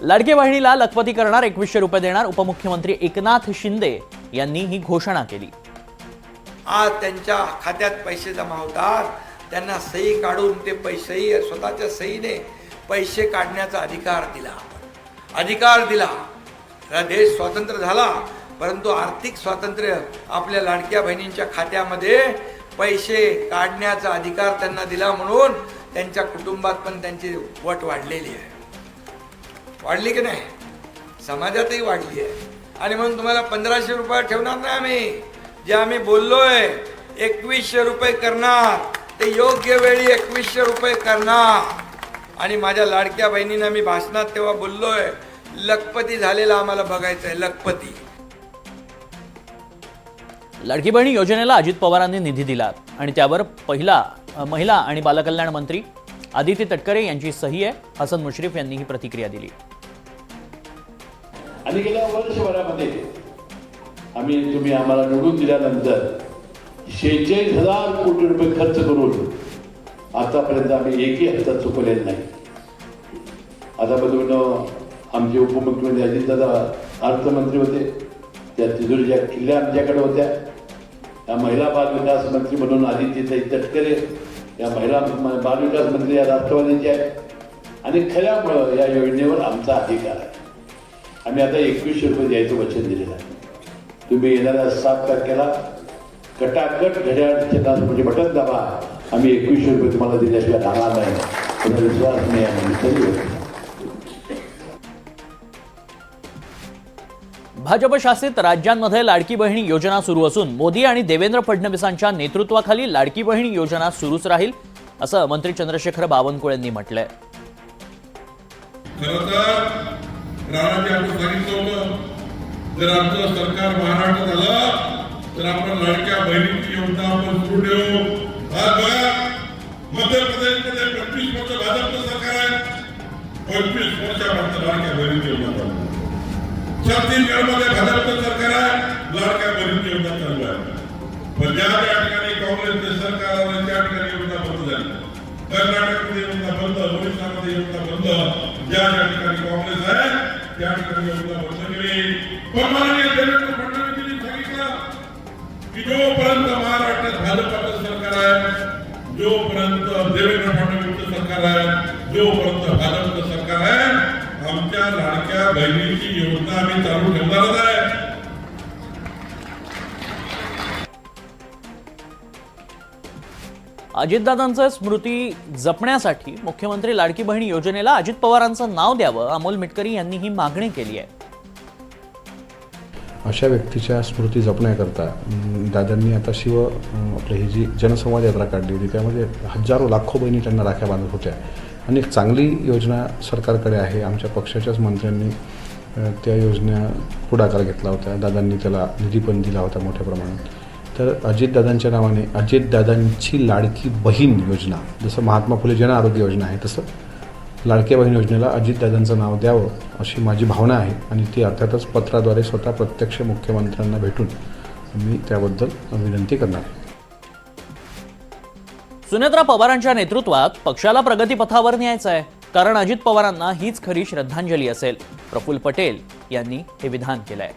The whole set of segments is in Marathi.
लाडकी बहिणीला लखपती करणार, 2100 रुपये देणार. उपमुख्यमंत्री एकनाथ शिंदे यांनी ही घोषणा केली. आज त्यांच्या खात्यात पैसे जमा होतात, त्यांना सही काढून ते पैसेही स्वतःच्या सहीने पैसे काढण्याचा अधिकार दिला. देश स्वतंत्र झाला, परंतु आर्थिक स्वातंत्र्य आपल्या लाडक्या बहिणींच्या खात्यामध्ये पैसे काढण्याचा अधिकार त्यांना दिला. म्हणून त्यांच्या कुटुंबात पण त्यांची वट वाढलेली आहे. वाढली की नाही? समाजातही वाढली आहे. आणि म्हणून तुम्हाला 1500 रुपये ठेवणार नाही आम्ही. जे आम्ही बोललोय 2100 रुपये करणार, ते योग्य वेळी 2100 रुपये करणार. आणि माझ्या लाडक्या बहिणींना मी भाषणात तेव्हा बोललोय, लखपती झालेला आम्हाला बघायचंय, लखपती. लाडकी बहिणी योजनेला अजित पवारांनी निधी दिला आणि त्यावर महिला आणि बालकल्याण मंत्री आदिती तटकरे यांची सही आहे. हसन मुश्रीफ यांनी ही प्रतिक्रिया दिली. आणि गेल्या वर्षभरामध्ये तुम्ही आम्हाला निवडून दिल्यानंतर 46,000 कोटी रुपये खर्च करून आतापर्यंत आम्ही एकही हप्ता चुकवलेला नाही. आता बघून आमचे उपमुख्यमंत्री अजितदादा अर्थमंत्री होते, त्या तिजोरीच्या किल्ल्या आमच्याकडे होत्या. या महिला बालविकास मंत्री म्हणून आदिती तटकरे या महिला बालविकास मंत्री या राष्ट्रवादीच्या आहेत. आणि खऱ्यामुळं या योजनेवर आमचा अधिकार आहे. आम्ही आता 2100 रुपये द्यायचं वचन दिलेलं आहे. तुम्ही येणाऱ्या 7 तारखेला कटाकट घड्याळचे बटन दाबा. आम्ही 2100 रुपये तुम्हाला दिल्याशिवाय राहणार नाही. तुम्हाला विश्वास नाही आहे. भाजप शासित राज्यांमध्ये लाडकी बहिणी योजना सुरू असून मोदी आणि देवेंद्र फडणवीसांच्या नेतृत्वाखाली लाडकी बहिणी योजना सुरूच राहील, असं मंत्री चंद्रशेखर बावनकुळे यांनी म्हटलंय. राणाजी आपण सांगितलं होतं, जर आमचं सरकार महाराष्ट्रात आलं तर आपण लाडक्या बहिणीची योजना आपण सुरू ठेवू. आज बघा, मध्य प्रदेशमध्ये 25 वर्ष भाजपचं सरकार आहे, 25 वर्षापर्यंत लाडक्या बहिणीची योजना चालू आहे. छत्तीसगडमध्ये भाजपचं सरकार आहे, लाडक्या बहिणीची योजना चालू आहे. पण ज्या ठिकाणी काँग्रेसचे सरकार आलं त्या ठिकाणी योजना बंद झाली. कर्नाटकमध्ये योजना बंद, ओडिशामध्ये योजना बंद. ज्या ठिकाणी काँग्रेस आहे त्या ठिकाणी योजना बंद केली. पण माननीय देवेंद्र फडणवीसांनी सांगितलं की जोपर्यंत महाराष्ट्रात भाजपचं सरकार आहे, जोपर्यंत देवेंद्र फडणवीसचं सरकार आहे, जोपर्यंत भाजपचं सरकार आहे, आमच्या लाडक्या बहिणीची योजना आम्ही चालू ठेवणारच आहे. अजितदादांचं स्मृती जपण्यासाठी मुख्यमंत्री लाडकी बहिणी योजनेला अजित पवारांचं नाव द्यावं, अमोल मिटकरी यांनी ही मागणी केली आहे. अशा व्यक्तीच्या स्मृती जपण्याकरता दादांनी आता आपली ही जी जनसंवाद यात्रा काढली होती, त्यामध्ये हजारो लाखो बहिणी त्यांना राख्या बांधत होत्या. आणि एक चांगली योजना सरकारकडे आहे. आमच्या पक्षाच्याच मंत्र्यांनी त्या योजना पुढाकार घेतला होता. दादांनी त्याला निधी पण दिला होता मोठ्या प्रमाणात. तर अजितदादांच्या नावाने अजितदादांची लाडकी बहीण योजना, जसं महात्मा फुले जन आरोग्य योजना आहे, तसं लाडक्या बहीण योजनेला अजितदादांचं नाव द्यावं अशी माझी भावना आहे. आणि ती अर्थातच पत्राद्वारे स्वतः प्रत्यक्ष मुख्यमंत्र्यांना भेटून मी त्याबद्दल विनंती करणार आहे. सुनेत्रा पवारांच्या नेतृत्वात पक्षाला प्रगतीपथावर न्यायचं आहे, कारण अजित पवारांना हीच खरी श्रद्धांजली असेल. प्रफुल्ल पटेल यांनी हे विधान केलंय.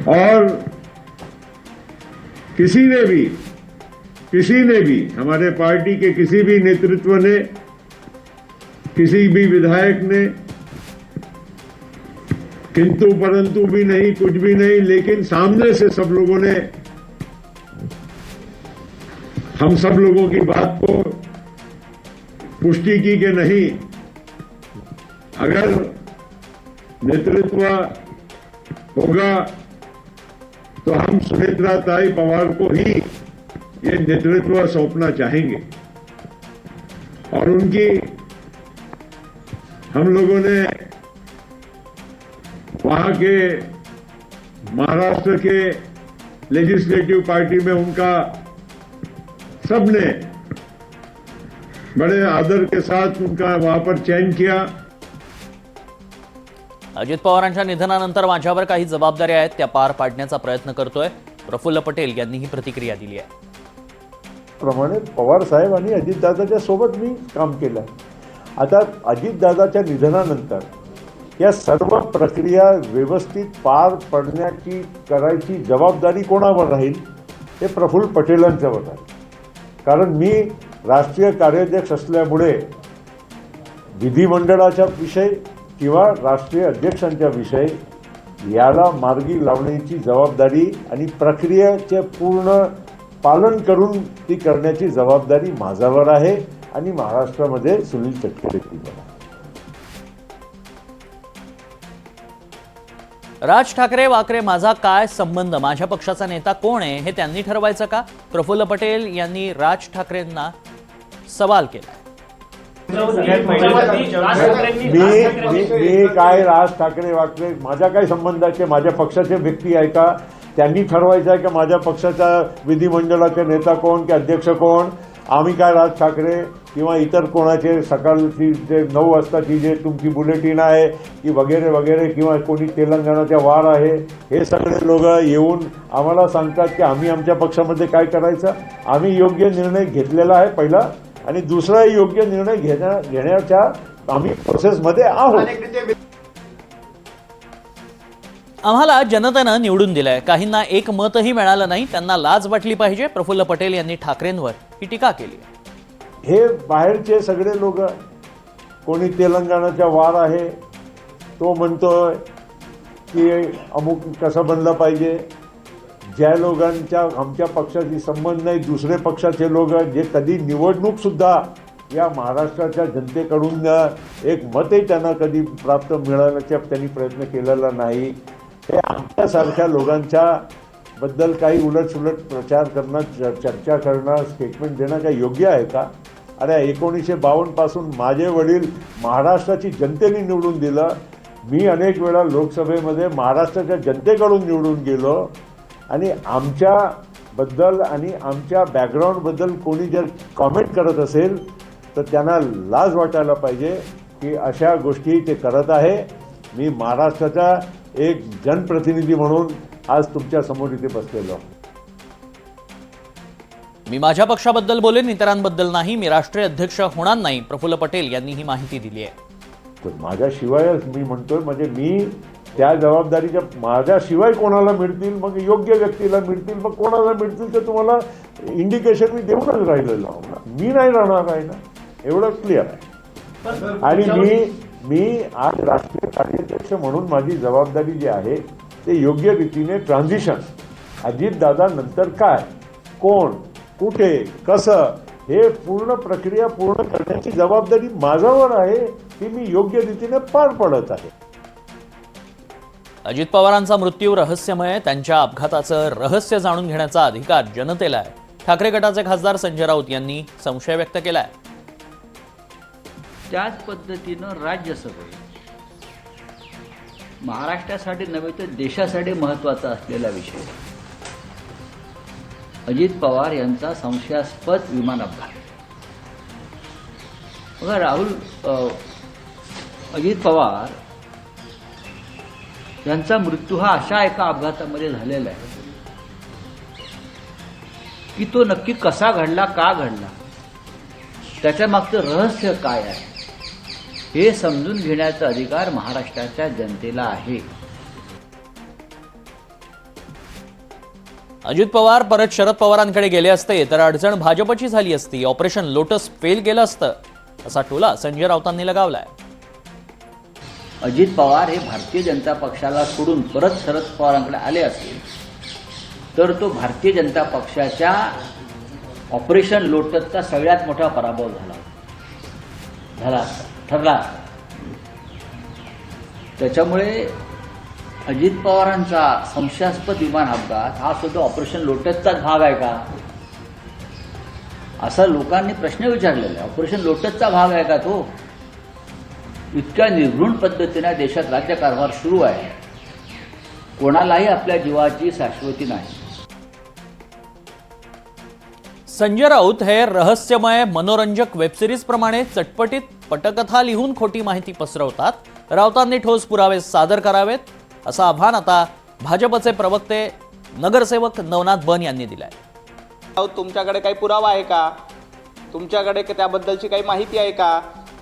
और किसी ने भी हमारे पार्टी के किसी भी नेतृत्व ने, किसी भी विधायक ने किंतु परंतु भी नहीं, कुछ भी नहीं, लेकिन सामने से सब लोगों ने हम सब लोगों की बात को पुष्टि की कि नहीं, अगर नेतृत्व होगा तो हम सुनेत्रा ताई पवार को ही ये नेतृत्व सौंपना चाहेंगे. और उनकी हम लोगों ने वहां के महाराष्ट्र के लेजिस्लेटिव पार्टी में उनका सबने बड़े आदर के साथ उनका वहां पर चयन किया. अजित पवारांच्या निधनानंतर माझ्यावर काही जबाबदाऱ्या आहेत, त्या पार पाडण्याचा प्रयत्न करतोय. प्रफुल्ल पटेल यांनी ही प्रतिक्रिया दिली आहे. प्रमाणे पवार साहेब आणि अजितदादाच्या सोबत मी काम केलं आता अजितदादाच्या निधनानंतर या सर्व प्रक्रिया व्यवस्थित पार पडण्याची करायची जबाबदारी कोणावर राहील? हे प्रफुल्ल पटेलांच्यावर राहील. कारण मी राष्ट्रीय कार्याध्यक्ष असल्यामुळे विधिमंडळाच्या विषय किंवा राष्ट्रीय अध्यक्षांच्या विषय याला मार्गी लावण्याची जबाबदारी आणि प्रक्रियेचे पूर्ण पालन करून ती करण्याची जबाबदारी माझ्यावर आहे आणि महाराष्ट्रामध्ये सुनील तटकरे यांच्यावर आहे. राज ठाकरे वाकरे माझा काय संबंध, माझ्या पक्षाचा नेता कोण आहे हे त्यांनी ठरवायचं का? प्रफुल्ल पटेल यांनी राज ठाकरेंना सवाल केला. मी काय राज ठाकरे वाकरे माझा काय संबंध आहे? माझ्या पक्षाचे व्यक्ती आहे का? त्यांनी ठरवायचं आहे की माझ्या पक्षाचा विधिमंडळाचे नेता कोण की अध्यक्ष कोण? आम्ही काय राज ठाकरे किंवा इतर कोणाचे सकाळची जे 9 वाजताची जे तुमची बुलेटिन आहे की वगैरे वगैरे किंवा कोणी तेलंगणाच्या वार आहे, हे सगळे लोक येऊन आम्हाला सांगतात की आम्ही आमच्या पक्षामध्ये काय करायचं. आम्ही योग्य निर्णय घेतलेला आहे पहिला, आणि दुसरा योग्य निर्णय घेण्याच्या आम्ही प्रोसेसमध्ये आहोत. आम्हाला जनतेनं निवडून दिलंय, काहींना एक मतही मिळालं नाही, त्यांना लाज वाटली पाहिजे. प्रफुल्ल पटेल यांनी ठाकरेंवर ही टीका केली. हे बाहेरचे सगळे लोक, कोणी तेलंगणाचा वार आहे तो म्हणतोय की अमुक कसं बनलं पाहिजे. ज्या लोकांच्या आमच्या पक्षाशी संबंध नाही, दुसरे पक्षाचे लोक जे कधी निवडणूक सुद्धा या महाराष्ट्राच्या जनतेकडून एक मतही त्यांना कधी प्राप्त मिळाल्याचा त्यांनी प्रयत्न केलेला नाही, हे आमच्यासारख्या लोकांच्या बद्दल काही उलटसुलट प्रचार करणं, चर्चा करणं, स्टेटमेंट देणं काही योग्य आहे का? अरे 1952 पासून माझे वडील महाराष्ट्राची जनतेने निवडून दिलं. मी अनेक वेळा लोकसभेमध्ये महाराष्ट्राच्या जनतेकडून निवडून गेलो, आणि आमच्याबद्दल आणि आमच्या बॅकग्राऊंडबद्दल कोणी जर कॉमेंट करत असेल तर त्यांना लाज वाटायला पाहिजे की अशा गोष्टी ते करत आहे. मी महाराष्ट्राचा एक जनप्रतिनिधी म्हणून आज तुमच्या समोर इथे बसलेलो. मी माझ्या पक्षाबद्दल बोलेन, इतरांबद्दल नाही. मी राष्ट्रीय अध्यक्ष होणार नाही, प्रफुल्ल पटेल यांनी ही माहिती दिली आहे. तर माझ्याशिवाय मी म्हणतोय, म्हणजे मी त्या जबाबदारीच्या माझ्याशिवाय कोणाला मिळतील, मग योग्य व्यक्तीला मिळतील, मग कोणाला मिळतील तर तुम्हाला इंडिकेशन मी देऊनच राहिलेलो आहोत. मी नाही राहणार आहे ना, एवढं क्लिअर आहे. आणि मी आज राष्ट्रीय कार्याध्यक्ष म्हणून माझी जबाबदारी जी आहे ते योग्य रीतीने ट्रान्झिशन, अजितदादा नंतर काय, कोण, कुठे, कसं, हे पूर्ण प्रक्रिया पूर्ण करण्याची जबाबदारी माझ्यावर आहे, ती मी योग्य रीतीने पार पडत आहे. अजित पवारांचा मृत्यू रहस्यमय, त्यांच्या अपघाताचं रहस्य जाणून घेण्याचा अधिकार जनतेला आहे. ठाकरे गटाचे खासदार संजय राऊत यांनी संशय व्यक्त केलाय. त्याच पद्धतीनं राज्यसभेत महाराष्ट्रासाठी नव्हे तर देशासाठी महत्त्वाचा असलेला विषय अजित पवार यांचा संशयास्पद विमान अपघात. बघा राहुल, अजित पवार यांचा मृत्यू हा अशा एका अपघातामध्ये झालेला आहे की तो नक्की कसा घडला, का घडला, त्याच्या मागचं रहस्य काय आहे हे समजून घेण्याचा अधिकार महाराष्ट्राच्या जनतेला आहे. अजित पवार परत शरद पवारांकडे गेले असते तर अडचण भाजपची झाली असती, ऑपरेशन लोटस फेल गेलं असतं, असा टोला संजय राऊतांनी लगावलाय. अजित पवार हे भारतीय जनता पक्षाला सोडून परत शरद पवारांकडे आले असतील तर तो भारतीय जनता पक्षाच्या ऑपरेशन लोटसचा सगळ्यात मोठा पराभव ठरला. त्याच्यामुळे अजित पवारांचा संशयास्पद विमान अपघात हा सुद्धा ऑपरेशन लोटसचाच भाग आहे का, असा लोकांनी प्रश्न विचारलेला आहे. ऑपरेशन लोटसचा भाग आहे का तो? इतक्या निर्घृण पद्धतीने देशात राज्यकारभार सुरू आहे, कोणालाही आपल्या जीवाची शाश्वती नाही. संजय राऊत हे रहस्यमय मनोरंजक वेबसिरीज प्रमाणे चटपटीत पटकथा लिहून खोटी माहिती पसरवतात. राऊतांनी ठोस पुरावे सादर करावेत, असं आव्हान आता भाजपचे प्रवक्ते नगरसेवक नवनाथ बन यांनी दिलंय. तुमच्याकडे काही पुरावा आहे का? तुमच्याकडे त्याबद्दलची काही माहिती आहे का?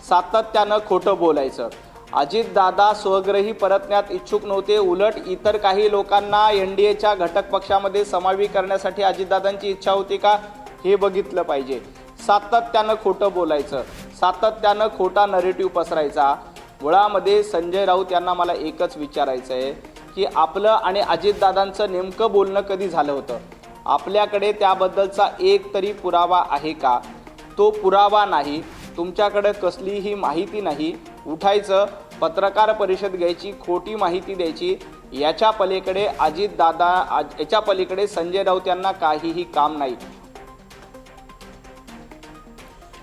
सातत्यानं खोटं बोलायचं. अजितदादा स्वगृही परतण्यात इच्छुक नव्हते. उलट इतर काही लोकांना NDAच्या घटक पक्षामध्ये समावी करण्यासाठी अजितदादांची इच्छा होती का हे बघितलं पाहिजे. सातत्यानं खोटं बोलायचं, सातत्यानं खोटा नरेटिव्ह पसरायचा. मुळामध्ये संजय राऊत यांना मला एकच विचारायचं आहे की आपलं आणि अजितदादांचं नेमकं बोलणं कधी झालं होतं. आपल्याकडे त्याबद्दलचा एक तरी पुरावा आहे का? तो पुरावा नाही. तुमच्याकडे कसलीही माहिती नाही. उठायचं, पत्रकार परिषद घ्यायची, खोटी माहिती द्यायची. याच्या पलीकडे याच्या पलीकडे संजय राऊत यांना काहीही काम नाही.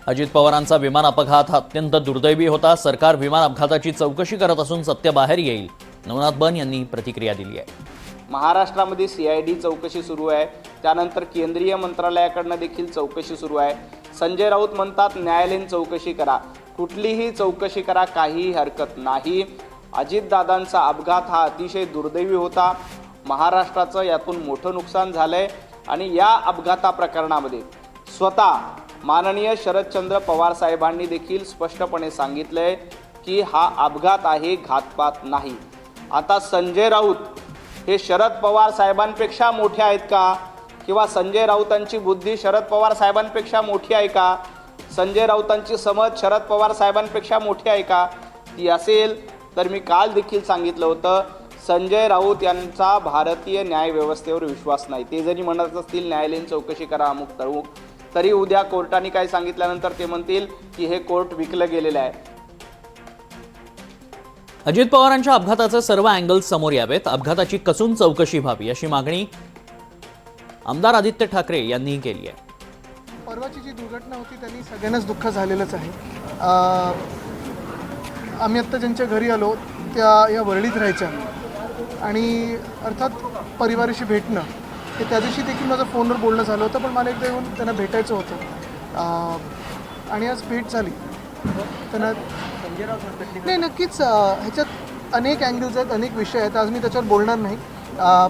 अजित पवारांचा विमान अपघात हा अत्यंत दुर्दैवी होता. सरकार विमान अपघाताची चौकशी करत असून सत्य बाहेर येईल. नवनाथ बन यांनी प्रतिक्रिया दिली आहे. महाराष्ट्रामध्ये CID चौकशी सुरू आहे. त्यानंतर केंद्रीय मंत्रालयाकडनं देखील चौकशी सुरू आहे. संजय राऊत म्हणतात न्यायालयीन चौकशी करा. कुठलीही चौकशी करा, काहीही हरकत नाही. अजितदादांचा अपघात हा अतिशय दुर्दैवी होता. महाराष्ट्राचं यातून मोठं नुकसान झालंय आणि या अपघाता प्रकरणामध्ये स्वतः माननीय शरदचंद्र पवार साहेबांनी देखील स्पष्टपणे सांगितलंय की हा अपघात आहे, घातपात नाही. आता संजय राऊत हे शरद पवार साहेबांपेक्षा मोठे आहेत का? किंवा संजय राऊतांची बुद्धी शरद पवार साहेबांपेक्षा मोठी आहे का? संजय राऊतांची समज शरद पवार साहेबांपेक्षा मोठी आहे का? ती असेल तर मी काल देखील सांगितलं होतं, संजय राऊत यांचा भारतीय न्यायव्यवस्थेवर विश्वास नाही. ते जरी म्हणत असतील न्यायालयीन चौकशी करा अमुक तमुक, तरी उद्या कोर्टाने काय सांगितल्यानंतर ते म्हणतील की हे कोर्ट विकलं गेलेलं आहे. अजित पवारांच्या अपघाताचे सर्व अँगल्स समोर यावेत. अपघाताची कसून चौकशी व्हावी अशी मागणी आमदार आदित्य ठाकरे यांनी केली आहे. परवाची जी दुर्घटना होती त्यांनी सगळ्यांनाच दुःख झालेलंच आहे. आम्ही आत्ता ज्यांच्या घरी आलो त्या या वरळीत राहायच्या आणि अर्थात परिवाराशी भेटणं हे त्या दिवशी देखील माझं फोनवर बोलणं झालं होतं, पण मला एकदा येऊन त्यांना भेटायचं होतं आणि आज भेट झाली. त्यांना नाही नक्कीच ह्याच्यात अनेक अँगल्स आहेत, अनेक विषय आहेत. आज मी त्याच्यावर बोलणार नाही,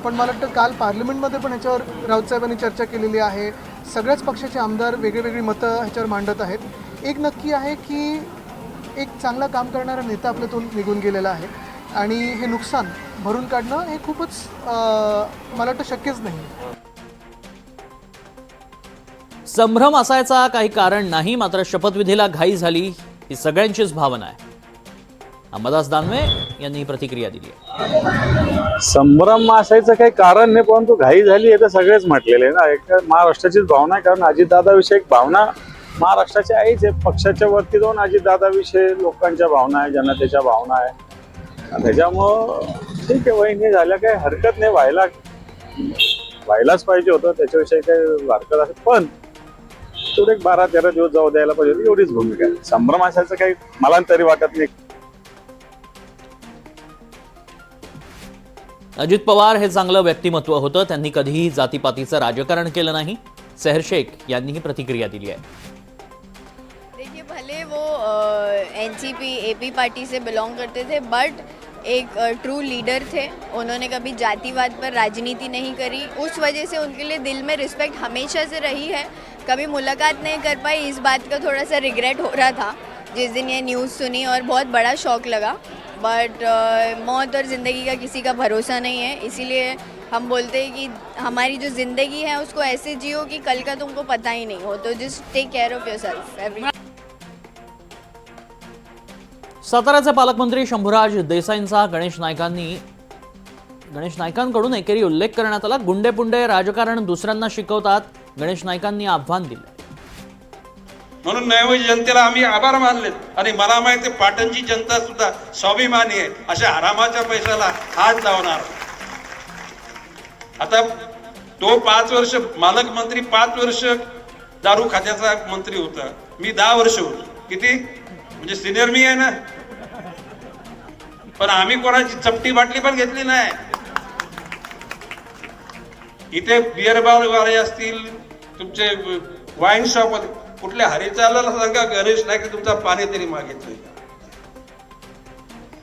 पण मला वाटतं काल पार्लमेंटमध्ये पण ह्याच्यावर राऊत साहेबांनी चर्चा केलेली आहे. सगळ्याच पक्षाचे आमदार वेगळी मतं ह्याच्यावर मांडत आहेत. एक नक्की आहे की एक चांगला काम करणारा नेता आपल्यातून निघून गेलेला आहे आणि हे नुकसान भरून काढणं हे खूपच मला वाटतं शक्यच नाही. संभ्रम असायचा काही कारण नाही, मात्र शपथविधीला घाई झाली ही सगळ्यांचीच भावना आहे. अंबादास दानवे यांनी प्रतिक्रिया दिली आहे. संभ्रम असायचं काही कारण नाही, परंतु घाई झाली हे तर सगळेच म्हटलेले ना. एक महाराष्ट्राचीच भावना आहे, कारण अजितदादाविषयी एक भावना महाराष्ट्राची आहेच आहे. पक्षाच्या वरती जाऊन अजितदादाविषयी लोकांच्या भावना आहे, जनतेच्या भावना आहे. त्याच्यामुळं ठीक आहे, वहिनी झाल्या काही हरकत नाही. व्हायलाच पाहिजे होतं, त्याच्याविषयी काही हरकत असेल, पण थोडे 12-13 दिवस जाऊ द्यायला पाहिजे, एवढीच भूमिका आहे. संभ्रम असायचं काही मला तरी वाटत नाही. अजित पवार हे चांगलं व्यक्तिमत्व होतं. त्यांनी कधीही जातीपातीचं राजकारण केलं नाही. सेहर शेख यांनीही प्रतिक्रिया दिली आहे. देखिए, भले वो NCP AP पार्टी से बिलोंग करते थे, बट एक ट्रू लीडर थे. उन्होंने कभी जातिवाद पर राजनीति नहीं करी. उस वजह से उनके लिए दिल में रिस्पेक्ट हमेशा से रही है. कभी मुलाकात नहीं कर पाई, इस बात का थोड़ा सा रिग्रेट हो रहा था जिस दिन ये न्यूज़ सुनी, और बहुत बड़ा शौक लगा. बट मौत और ज़िंदगी का किसी का भरोसा नहीं है, इसीलिए हम बोलते हैं कि हमारी जो ज़िंदगी है उसको ऐसे जियो कि कल का तुमको पता ही नहीं हो. तो just take care of yourself every. साताऱ्याचे पालकमंत्री शंभूराज देसाईंचा गणेश नाईकांकडून एकेरी उल्लेख करण्यात आला. गुंडेपुंडे राजकारण दुसऱ्यांना शिकवतात, गणेश नाईकांनी आव्हान दिले. म्हणून नैवजी जनतेला आम्ही आभार मानलेत आणि मला माहिती पाटणची जनता सुद्धा स्वाभिमानी आहे. अशा आरामाच्या पैशाला हात लावणार. आता तो 5 वर्ष पालकमंत्री, 5 वर्ष दारू खात्याचा मंत्री होता, मी 10 वर्ष होतो. किती म्हणजे सिनियर मी आहे ना. पण आम्ही कोणाची चपटी बाटली पण घेतली नाही. इथे बिअर बार वाले असतील, तुमचे वाईन शॉप, कुठल्या हरिचाला सांगा गणेश नाईक तुमचा पाणी तरी मागितलं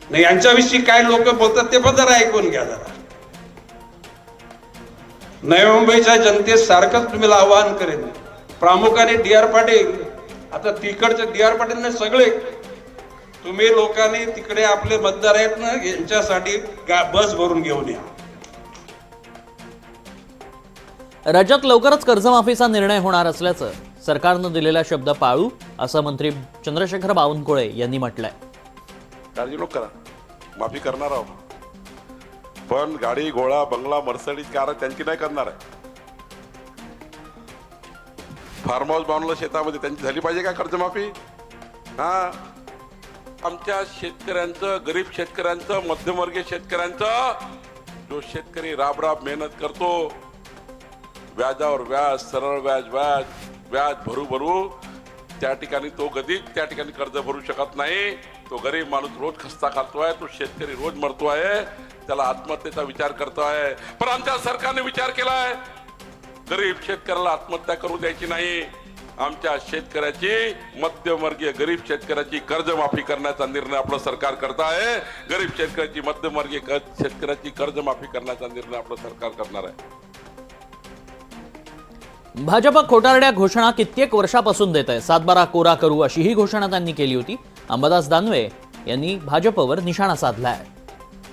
नाही. यांच्याविषयी काय लोक बोलतात ते पण जरा ऐकून घ्या. जरा नवी मुंबईच्या जनतेस सारखंच तुम्हाला आवाहन करेन, प्रामुख्याने DR पाटील. आता तिकडचे DR पाटील सगळे तुम्ही लोकांनी तिकडे आपले मतदार आहेत ना, यांच्यासाठी बस भरून घेऊन या. राज्यात लवकरच कर्जमाफीचा निर्णय होणार असल्याचं सरकारनं दिलेला शब्द पाळू, असं मंत्री चंद्रशेखर बावनकुळे यांनी म्हटलंय. काळजी नको करा, माफी करणार आहोत, पण गाडी घोडा बंगला मर्सडीज कार त्यांची नाही करणार आहे. फार्म हाऊस बांधलं शेतामध्ये, त्यांची झाली पाहिजे का कर्जमाफी? हा, आमच्या शेतकऱ्यांचं, गरीब शेतकऱ्यांचं, मध्यमवर्गीय शेतकऱ्यांचं, जो शेतकरी राब राब मेहनत करतो, व्याजावर व्याज, सरळ व्याज व्याज भरू त्या ठिकाणी तो कधीच त्या ठिकाणी कर्ज भरू शकत नाही. तो गरीब माणूस रोज खस्ता खातोय, तो शेतकरी रोज मरतोय, त्याला आत्महत्येचा विचार करतोय. पण आमच्या सरकारने विचार केलाय, गरीब शेतकऱ्याला आत्महत्या करू द्यायची नाही. आमच्या शेतकऱ्याची, मध्यमवर्गीय गरीब शेतकऱ्याची कर्जमाफी करण्याचा निर्णय आपलं सरकार करत आहे. गरीब शेतकऱ्याची, मध्यमवर्गीय शेतकऱ्याची कर्जमाफी करण्याचा निर्णय आपलं सरकार करणार आहे. भाजप खोटारड्या घोषणा कित्येक वर्षापासून देत आहे. 7-12 कोरा करू अशीही घोषणा त्यांनी केली होती. अंबादास दानवे यांनी भाजपवर निशाणा साधलाय.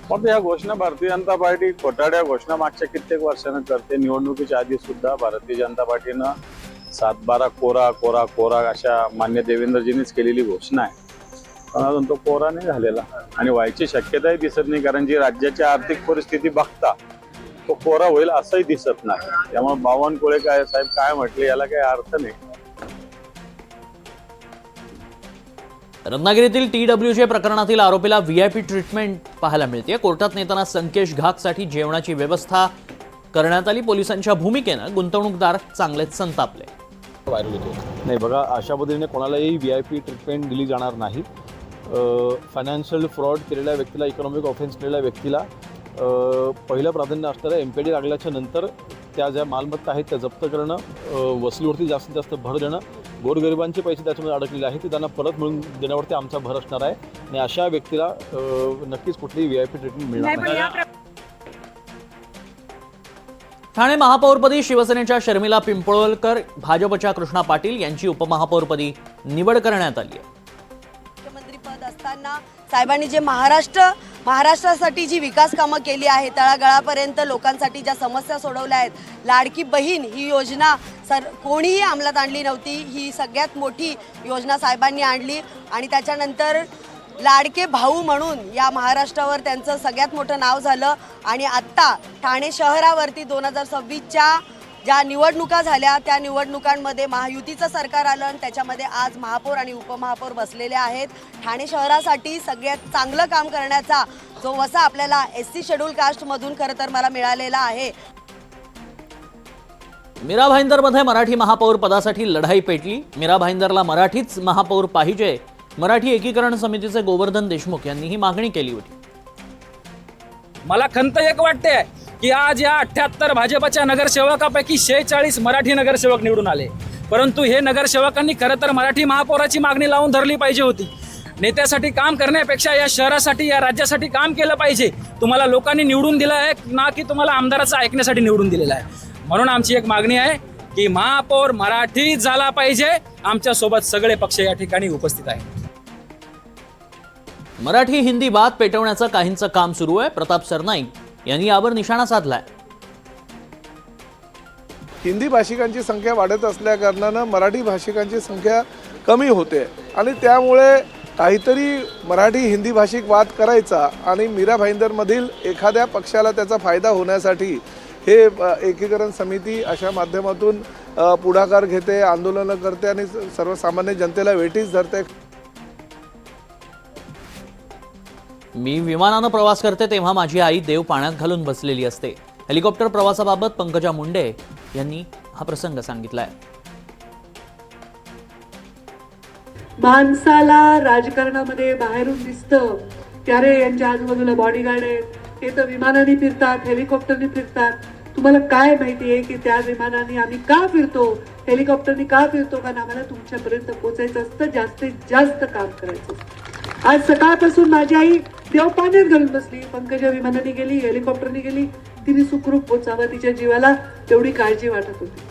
पण या घोषणा भारतीय जनता पार्टी खोटाड्या घोषणा मागच्या कित्येक वर्षानं करते. निवडणुकीच्या आधी सुद्धा भारतीय जनता पार्टीनं 7-12 कोरा अशा मान्य देवेंद्रजींनीच केलेली घोषणा आहे. पण अजून तो कोरा नाही झालेला आणि व्हायची शक्यताही दिसत नाही, कारण जी राज्याची आर्थिक परिस्थिती बघता तो कोरा होईल असंही दिसत नाही. त्यामुळे बावनकुळे साहेब काय म्हटले याला काही अर्थ नाही. रत्नागिरीतील TWJ प्रकरणातील आरोपीला VIP ट्रीटमेंट पाहायला मिळते. कोर्टात नेताना संकेश घागसाठी जेवणाची व्यवस्था करण्यात आली. पोलिसांच्या भूमिकेनं गुंतवणूकदार चांगलेच संतापले. नाही बघा, अशा पद्धतीने कोणालाही VIP ट्रीटमेंट दिली जाणार नाही. फायनान्शियल फ्रॉड केलेल्या व्यक्तीला, इकॉनॉमिक ऑफेन्स केलेल्या व्यक्तीला पहिलं प्राधान्य असणारं MPD लागल्याच्या नंतर त्या ज्या मालमत्ता आहेत त्या जप्त करणं, वसुलीवरती जास्तीत जास्त भर देणं, गोरगरिबांचे पैसे त्याच्यामध्ये अडकलेले आहेत ते त्यांना परत मिळून देण्यावरती आमचा भर असणार आहे. आणि अशा व्यक्तीला नक्कीच कुठलीही VIP ट्रीटमेंट मिळणार नाही. ठाणे महापौरपदी शिवसेनेच्या शर्मिला पिंपळकर, भाजपच्या कृष्णा पाटील यांची उपमहापौरपदी निवड करण्यात आली आहे. मुख्यमंत्रीपद असताना साहेबांनी जे महाराष्ट्रासाठी जी विकास कामं केली आहे, तळागाळापर्यंत लोकांसाठी ज्या समस्या सोडवल्या आहेत, लाडकी बहीण ही योजना कोणीही अंमलात आणली नव्हती. ही सगळ्यात मोठी योजना साहेबांनी आणली आणि त्याच्यानंतर लाडके भाऊ म्हणून या महाराष्ट्रावर त्यांचं सगळ्यात मोठं नाव झालं. आणि आत्ता ठाणे शहरावरती 2026च्या ज्या निवडणुका झाल्या त्या निवडणुकांमध्ये महायुतीचं सरकार आलं आणि त्याच्यामध्ये आज महापौर आणि उपमहापौर बसलेले आहेत. ठाणे शहरासाठी सगळ्यात चांगलं काम करण्याचा जो वसा आपल्याला SC शेड्यूल कास्टमधून खरं तर मला मिळालेला आहे. मीरा भाईंदरमध्ये मराठी महापौर पदासाठी लढाई पेटली. मीरा भाईंदरला मराठीच महापौर पाहिजे. मराठी एकीकरण समितीचे गोवर्धन देशमुख यांनी ही मागणी केली होती. मला खंत एक वाटते की आज या 78 भाजपच्या नगरसेवकापैकी 46 मराठी नगरसेवक निवडून आले, परंतु हे नगरसेवकांनी खरं तर मराठी महापौराची मागणी लावून धरली पाहिजे होती. नेत्यासाठी काम करण्यापेक्षा या शहरासाठी, या राज्यासाठी काम केलं पाहिजे. तुम्हाला लोकांनी निवडून दिलं आहे ना की तुम्हाला आमदाराचं ऐकण्यासाठी निवडून दिलेलं आहे. म्हणून आमची एक मागणी आहे की महापौर मराठी झाला पाहिजे. आमच्यासोबत सगळे पक्ष या ठिकाणी उपस्थित आहेत. मराठी हिंदी वाद पेटवण्याचं काहींचं काम सुरू आहे. प्रताप सरनाईक यांनी यावर निशाणा साधलाय. हिंदी भाषिकांची संख्या वाढत असल्या कारणानं मराठी भाषिकांची संख्या कमी होते आणि त्यामुळे काहीतरी मराठी हिंदी भाषिक वाद करायचा आणि मीरा भाईंदरमधील एखाद्या पक्षाला त्याचा फायदा होण्यासाठी हे एकीकरण समिती अशा माध्यमातून पुढाकार घेते, आंदोलनं करते आणि सर्वसामान्य जनतेला वेठीस धरते. मी विमानानं प्रवास करते तेव्हा माझी आई देव पाण्यात घालून बसलेली असते. हेलिकॉप्टर प्रवासाबाबत पंकजा मुंडे यांनी हा प्रसंग सांगितलाय. माणसाला राजकारणामध्ये बाहेरून दिसतं त्यारे यांच्या आजूबाजूला बॉडीगार्ड आहेत, ते तर विमानाने फिरतात, हेलिकॉप्टरने फिरतात. तुम्हाला काय माहिती आहे की त्या विमानाने आम्ही का फिरतो, हेलिकॉप्टरने का फिरतो? कारण आम्हाला तुमच्यापर्यंत पोहोचायचं असतं, जास्तीत जास्त काम करायचं. आज सकाळपासून माझी आई देव पाण्यात घालून बसली. पंकजा विमानाने गेली, हेलिकॉप्टरने गेली, तिने सुखरूप पोचावं, तिच्या जीवाला तेवढी काळजी वाटत होती.